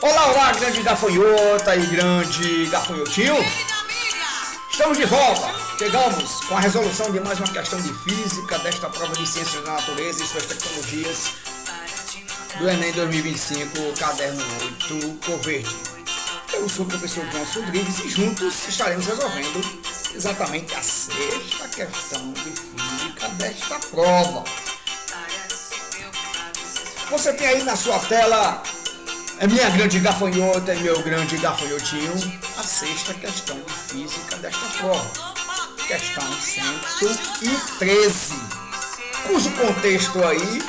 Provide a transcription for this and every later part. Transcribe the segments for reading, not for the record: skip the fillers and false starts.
Olá, olá, grande gafanhota e grande gafanhotinho. Estamos de volta. Chegamos com a resolução de mais uma questão de física desta prova de ciências da natureza e suas tecnologias do Enem 2025, caderno 8, cor verde. Eu sou o professor João Rodrigues e juntos estaremos resolvendo exatamente a sexta questão de física desta prova. Você tem aí na sua tela, minha grande gafanhota e meu grande gafanhotinho, a sexta questão de física desta prova. Questão 113, cujo contexto aí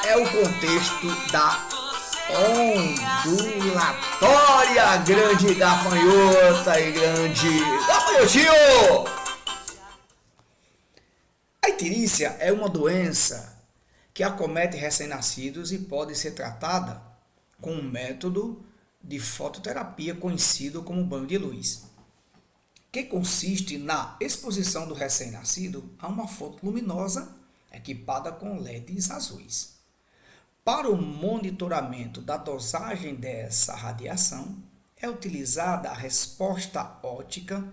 é o contexto da ondulatória, grande gafanhota e grande gafanhotinho. A icterícia é uma doença que acomete recém-nascidos e pode ser tratada com um método de fototerapia conhecido como banho de luz, que consiste na exposição do recém-nascido a uma fonte luminosa equipada com LEDs azuis. Para o monitoramento da dosagem dessa radiação, é utilizada a resposta óptica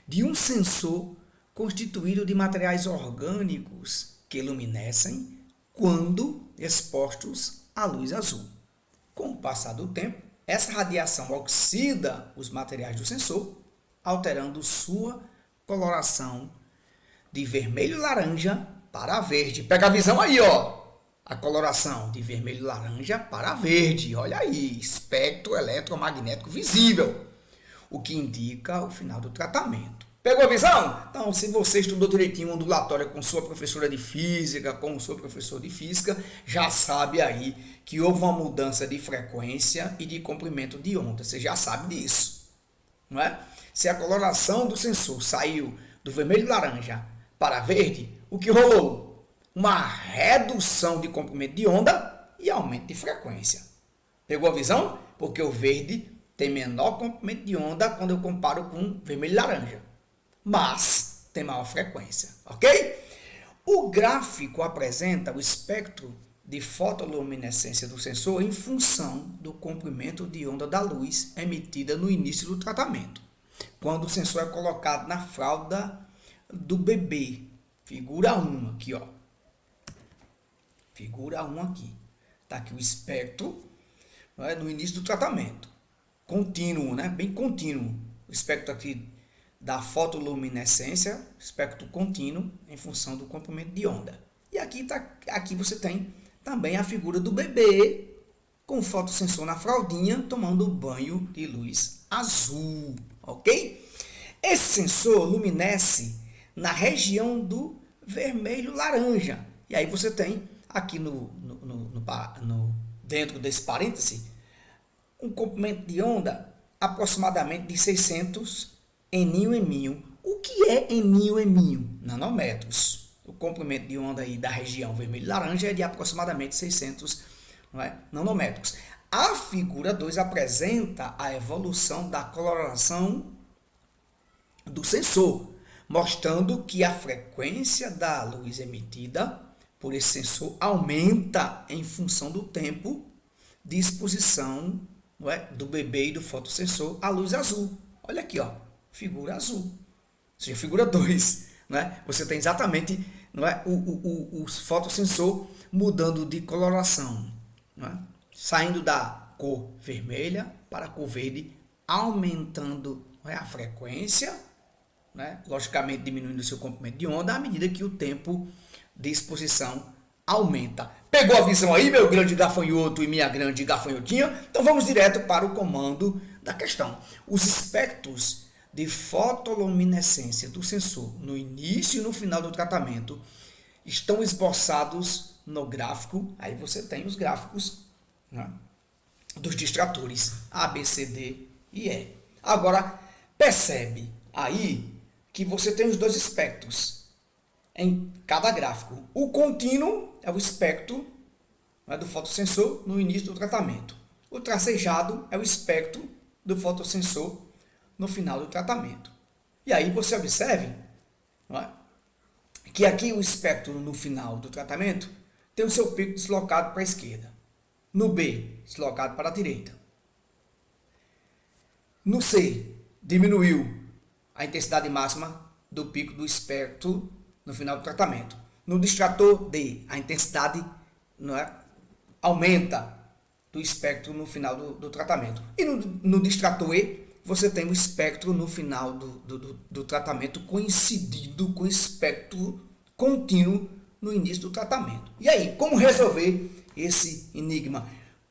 de um sensor constituído de materiais orgânicos que luminescem quando expostos à luz azul. Com o passar do tempo, essa radiação oxida os materiais do sensor, alterando sua coloração de vermelho-laranja para verde. Pega a visão aí, ó. A coloração de vermelho-laranja para verde. Olha aí, espectro eletromagnético visível, o que indica o final do tratamento. Pegou a visão? Então, se você estudou direitinho ondulatória com sua professora de física, com o seu professor de física, já sabe aí que houve uma mudança de frequência e de comprimento de onda. Você já sabe disso, não é? Se a coloração do sensor saiu do vermelho-laranja para verde, o que rolou? Uma redução de comprimento de onda e aumento de frequência. Pegou a visão? Porque o verde tem menor comprimento de onda quando eu comparo com vermelho-laranja, mas tem maior frequência, ok? O gráfico apresenta o espectro de fotoluminescência do sensor em função do comprimento de onda da luz emitida no início do tratamento, quando o sensor é colocado na fralda do bebê. Figura 1 aqui, ó. Figura 1 aqui. Está aqui o espectro, né, no início do tratamento. Contínuo, né? Bem contínuo. O espectro aqui da fotoluminescência, espectro contínuo em função do comprimento de onda. E aqui você tem também a figura do bebê com o fotossensor na fraldinha tomando banho de luz azul, ok? Esse sensor luminesce na região do vermelho-laranja. E aí você tem aqui dentro desse parêntese um comprimento de onda aproximadamente de 600 eninho. O que é eninho? Nanômetros. O comprimento de onda aí da região vermelho-laranja é de aproximadamente 600, não é, nanômetros. A figura 2 apresenta a evolução da coloração do sensor, mostrando que a frequência da luz emitida por esse sensor aumenta em função do tempo de exposição, não é, do bebê e do fotossensor à luz azul. Olha aqui, ó, figura azul, ou seja, figura 2, né? Você tem exatamente, não é, o fotossensor mudando de coloração, não é? Saindo da cor vermelha para a cor verde, aumentando, não é, a frequência, né? Logicamente diminuindo o seu comprimento de onda à medida que o tempo de exposição aumenta. Pegou a visão aí, meu grande gafanhoto e minha grande gafanhotinha? Então vamos direto para o comando da questão. Os espectros de fotoluminescência do sensor no início e no final do tratamento estão esboçados no gráfico. Aí você tem os gráficos, né, dos distratores A, B, C, D e E. Agora, percebe aí que você tem os dois espectros em cada gráfico. O contínuo é o espectro, né, do fotossensor no início do tratamento. O tracejado é o espectro do fotossensor no final do tratamento. E aí você observe, não é, que aqui o espectro no final do tratamento tem o seu pico deslocado para a esquerda. No B, deslocado para a direita. No C, diminuiu a intensidade máxima do pico do espectro no final do tratamento. No distrator D, a intensidade aumenta do espectro no final do tratamento. E no distrator E, você tem o espectro no final do tratamento coincidindo com o espectro contínuo no início do tratamento. E aí, como resolver esse enigma?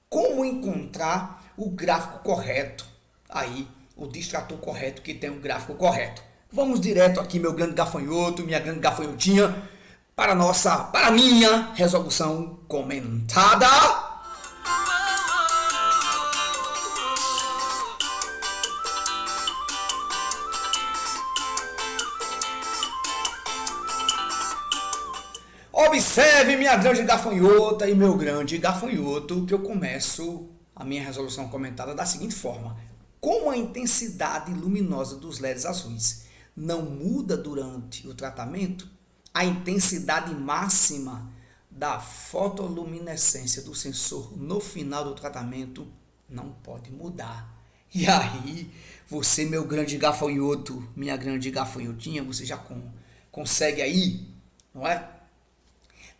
Como encontrar o gráfico correto? Aí, o distrator correto que tem o gráfico correto. Vamos direto aqui, meu grande gafanhoto, minha grande gafanhotinha, para a minha resolução comentada. Observe, minha grande gafanhota e meu grande gafanhoto, que eu começo a minha resolução comentada da seguinte forma. Como a intensidade luminosa dos LEDs azuis não muda durante o tratamento, a intensidade máxima da fotoluminescência do sensor no final do tratamento não pode mudar. E aí, você, meu grande gafanhoto, minha grande gafanhotinha, você já consegue aí, não é?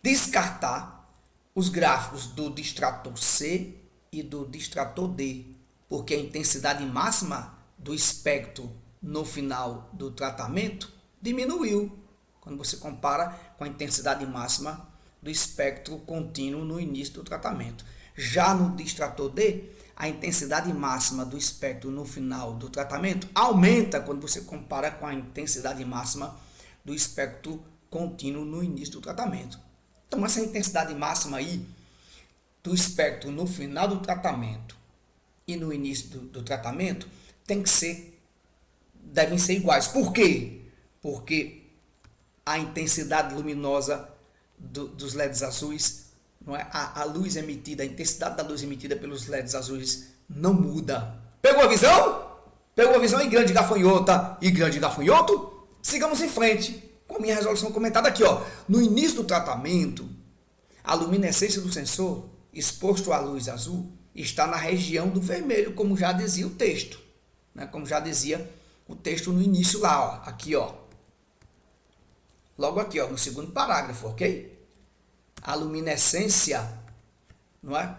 Descartar os gráficos do distrator C e do distrator D, porque a intensidade máxima do espectro no final do tratamento diminuiu, quando você compara com a intensidade máxima do espectro contínuo no início do tratamento. Já no distrator D, a intensidade máxima do espectro no final do tratamento aumenta quando você compara com a intensidade máxima do espectro contínuo no início do tratamento. Então, essa intensidade máxima aí do espectro no final do tratamento e no início do tratamento devem ser iguais. Por quê? Porque a intensidade luminosa dos LEDs azuis, não é? A luz emitida, a intensidade da luz emitida pelos LEDs azuis não muda. Pegou a visão? Pegou a visão, e grande gafanhota e grande gafanhoto? Sigamos em frente com a minha resolução comentada aqui, ó. No início do tratamento, a luminescência do sensor exposto à luz azul está na região do vermelho, como já dizia o texto, né? Como já dizia o texto no início lá, ó, aqui, ó. Logo aqui, ó, no segundo parágrafo, ok? A luminescência, não é?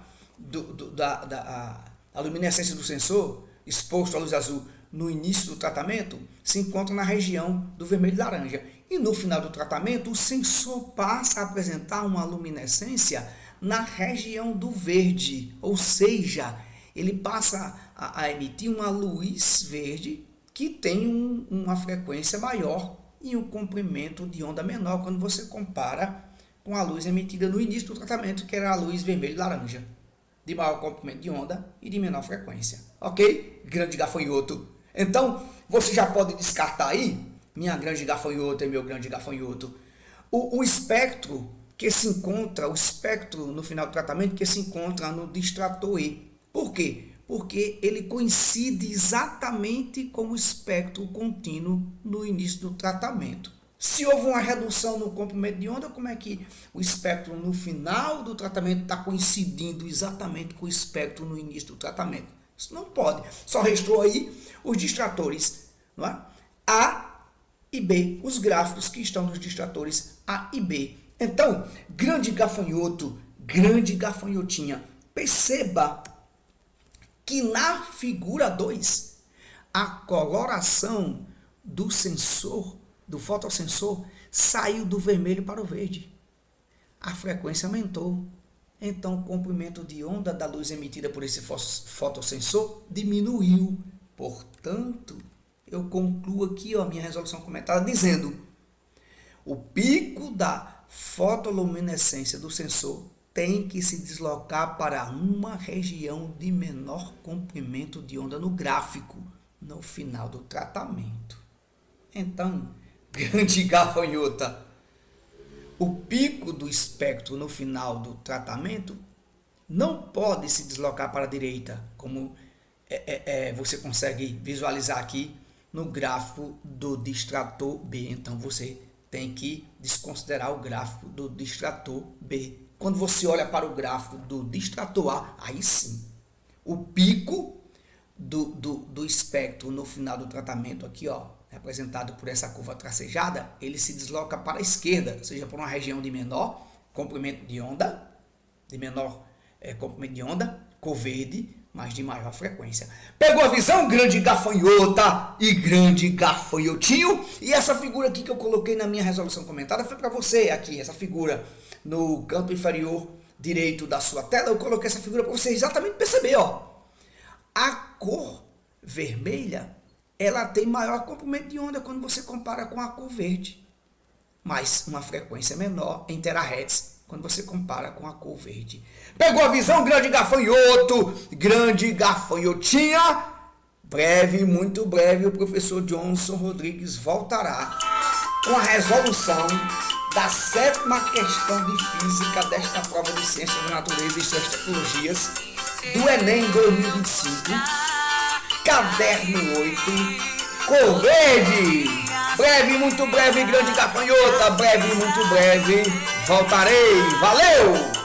A luminescência do sensor exposto à luz azul no início do tratamento se encontra na região do vermelho e laranja. E no final do tratamento, o sensor passa a apresentar uma luminescência na região do verde, ou seja, ele passa a emitir uma luz verde que tem uma frequência maior e um comprimento de onda menor quando você compara com a luz emitida no início do tratamento, que era a luz vermelho e laranja, de maior comprimento de onda e de menor frequência. Ok? Grande gafanhoto. Então, você já pode descartar aí, minha grande gafanhota e meu grande gafanhoto, o espectro que se encontra, o espectro no final do tratamento que se encontra no distrator E. Por quê? Porque ele coincide exatamente com o espectro contínuo no início do tratamento. Se houve uma redução no comprimento de onda, como é que o espectro no final do tratamento está coincidindo exatamente com o espectro no início do tratamento? Isso não pode. Só restou aí os distratores, não é? A e B, os gráficos que estão nos distratores A e B. Então, grande gafanhoto, grande gafanhotinha, perceba que na figura 2, a coloração do sensor, do fotossensor, saiu do vermelho para o verde. A frequência aumentou. Então, o comprimento de onda da luz emitida por esse fotossensor diminuiu. Portanto, eu concluo aqui a minha resolução comentada dizendo: o pico da fotoluminescência do sensor tem que se deslocar para uma região de menor comprimento de onda no gráfico no final do tratamento. Então, grande gafanhota, o pico do espectro no final do tratamento não pode se deslocar para a direita, como você consegue visualizar aqui no gráfico do distrator B. Então, você tem que desconsiderar o gráfico do distrator B Quando você olha para o gráfico do distrator A, aí sim, o pico do espectro no final do tratamento aqui, ó, representado por essa curva tracejada, ele se desloca para a esquerda, ou seja, por uma região de menor comprimento de onda, comprimento de onda, cor verde, mas de maior frequência. Pegou a visão? Grande gafanhota e grande gafanhotinho. E essa figura aqui que eu coloquei na minha resolução comentada foi para você aqui, essa figura no canto inferior direito da sua tela. Eu coloquei essa figura para você exatamente perceber, ó. A cor vermelha, ela tem maior comprimento de onda quando você compara com a cor verde, mas uma frequência menor em terahertz quando você compara com a cor verde. Pegou a visão? Grande gafanhoto, grande gafanhotinha? Breve, muito breve, o professor Johnson Rodrigues voltará com a resolução da 7ª questão de física desta prova de Ciências da Natureza e Suas Tecnologias do Enem 2025, caderno 8, cor verde. Breve, muito breve, grande gafanhota, breve, muito breve, voltarei, valeu!